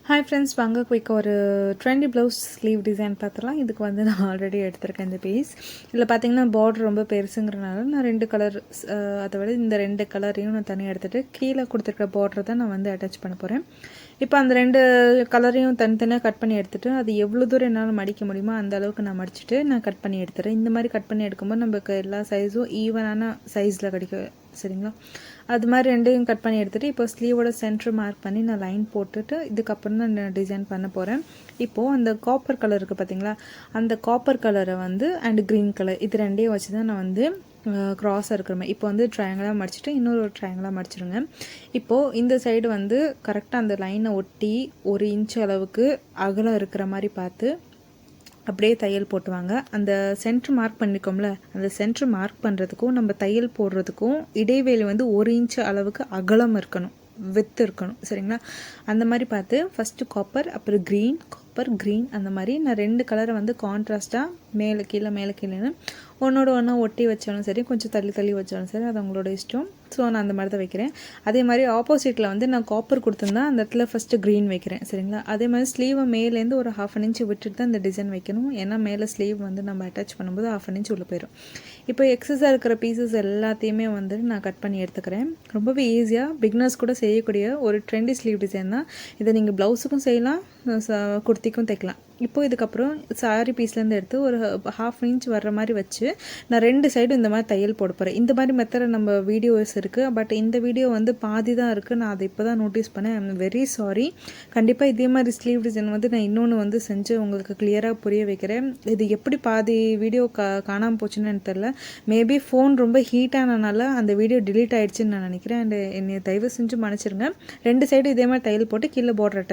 Hi friends, வாங்க குயிக்காக ஒரு ட்ரெண்டி ப்ளவுஸ் ஸ்லீவ் டிசைன் பார்த்துலாம். இதுக்கு வந்து நான் ஆல்ரெடி எடுத்திருக்கேன் இந்த பீஸ். இதில் பார்த்தீங்கன்னா பார்டர் ரொம்ப பெருசுங்கிறனால நான் 2 கலர், அதை விட இந்த 2 கலரையும் நான் தனியாக எடுத்துகிட்டு கீழே கொடுத்துருக்க பார்டரை தான் நான் வந்து அட்டாச் பண்ண போகிறேன். இப்போ அந்த 2 கலரையும் தனித்தனியாக கட் பண்ணி எடுத்துகிட்டு அது எவ்வளோ தூரம் என்னால் மடிக்க முடியுமோ அந்த அளவுக்கு நான் மடிச்சுட்டு நான் கட் பண்ணி எடுத்துகிறேன். இந்த மாதிரி கட் பண்ணி எடுக்கும்போது நமக்கு எல்லா சைஸும் ஈவனான சைஸில் கிடைக்கும். சரிங்களா? அது மாதிரி 2யும் கட் பண்ணி எடுத்துகிட்டு இப்போ ஸ்லீவோட சென்டர் மார்க் பண்ணி நான் லைன் போட்டுட்டு இதுக்கப்புறம் தான் நான் டிசைன் பண்ண போகிறேன். இப்போது அந்த காப்பர் கலர் இருக்குது பார்த்தீங்களா, அந்த காப்பர் கலரை வந்து அண்ட் க்ரீன் கலர் இது 2யும் வச்சு தான் நான் வந்து க்ராஸாக இருக்கிற மாதிரி இப்போ வந்து ட்ரையாங்கிளாக மடிச்சுட்டு இன்னொரு ட்ரையாங்கிளாக மடிச்சிடுங்க. இப்போது இந்த சைடு வந்து கரெக்டாக அந்த லைனை ஒட்டி 1 இன்ச் அளவுக்கு அகலம் இருக்கிற மாதிரி பார்த்து அப்படியே தையல் போட்டுவாங்க. அந்த சென்டர் மார்க் பண்ணிக்கோம்ல, அந்த சென்டர் மார்க் பண்ணுறதுக்கும் நம்ம தையல் போடுறதுக்கும் இடைவெளி வந்து 1 இன்ச் அளவுக்கு அகலம் இருக்கணும், வித்து இருக்கணும். சரிங்களா? அந்த மாதிரி பார்த்து ஃபஸ்ட்டு காப்பர், அப்புறம் க்ரீன், காப்பர் க்ரீன், அந்த மாதிரி நான் 2 கலரை வந்து கான்ட்ராஸ்ட்டாக மேலே கீழேன்னு ஒன்றோட ஒன்றா ஒட்டி வச்சாலும் சரி, கொஞ்சம் தள்ளி தள்ளி வச்சாலும் சரி, அது அவங்களோட இஷ்டம். ஸோ நான் அந்த மாதிரி தான் வைக்கிறேன். அதே மாதிரி ஆப்போசிட்டில் வந்து நான் காப்பர் கொடுத்துருந்தா அந்த இடத்துல ஃபஸ்ட்டு க்ரீன் வைக்கிறேன். சரிங்களா? அதே மாதிரி ஸ்லீவை மேலேருந்து ஒரு 1/2 இன்ச் விட்டுட்டு தான் இந்த டிசைன் வைக்கணும். ஏன்னா மேலே ஸ்லீவ் வந்து நம்ம அட்டாச் பண்ணும்போது 1/2 இன்ச் உள்ளே போயிடும். இப்போ எக்ஸஸாக இருக்கிற பீசஸ் எல்லாத்தையுமே வந்து நான் கட் பண்ணி எடுத்துக்கிறேன். ரொம்பவே ஈஸியாக பிகினர்ஸ் கூட செய்யக்கூடிய ஒரு ட்ரெண்டி ஸ்லீவ் டிசைன் தான். இதை நீங்கள் ப்ளவுஸுக்கும் செய்யலாம், குர்த்திக்கும் தைக்கலாம். இப்போது இதுக்கப்புறம் சாரி பீஸ்லேருந்து எடுத்து ஒரு 1/2 இன்ச் வர்ற மாதிரி வச்சு நான் 2 சைடும் இந்த மாதிரி தையல் போட போகிறேன். இந்த மாதிரி மெத்தட் நம்ம வீடியோஸ் இருக்குது, பட் இந்த வீடியோ வந்து பாதி தான் இருக்குது. நான் அதை இப்போ தான் நோட்டீஸ் பண்ணேன். I am very sorry. கண்டிப்பாக இதே மாதிரி ஸ்லீவ் டிசைன் வந்து நான் இன்னொன்று வந்து செஞ்சு உங்களுக்கு கிளியராக புரிய வைக்கிறேன். இது எப்படி பாதி வீடியோ காணாமல் போச்சுன்னு எனக்கு தெரில. மேபி ஃபோன் ரொம்ப ஹீட் ஆனனால அந்த வீடியோ டிலீட் ஆகிடுச்சின்னு நான் நினைக்கிறேன். அண்ட் என்னை தயவு செஞ்சு மன்னிச்சிருங்க. 2 சைடும் இதே மாதிரி தையல் போட்டு கீழே பார்டர் அட்டாச்